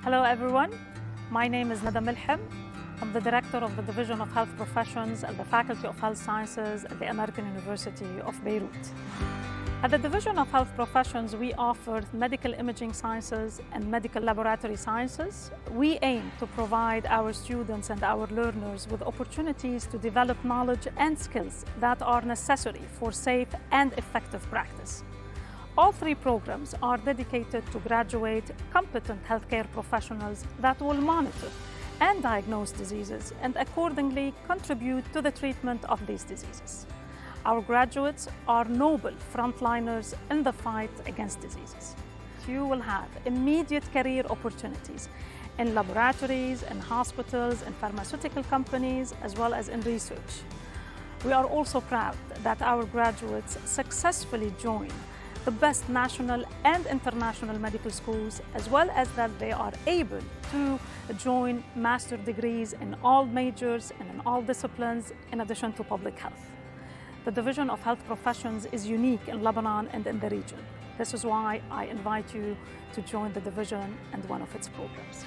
Hello everyone, my name is Nada Milham. I'm the Director of the Division of Health Professions at the Faculty of Health Sciences at the American University of Beirut. At the Division of Health Professions, we offer medical imaging sciences and medical laboratory sciences. We aim to provide our students and our learners with opportunities to develop knowledge and skills that are necessary for safe and effective practice. All three programs are dedicated to graduate competent healthcare professionals that will monitor and diagnose diseases and accordingly contribute to the treatment of these diseases. Our graduates are noble frontliners in the fight against diseases. You will have immediate career opportunities in laboratories, in hospitals, in pharmaceutical companies, as well as in research. We are also proud that our graduates successfully join the best national and international medical schools, as well as that they are able to join master degrees in all majors and in all disciplines, in addition to public health. The Division of Health Professions is unique in Lebanon and in the region. This is why I invite you to join the division and one of its programs.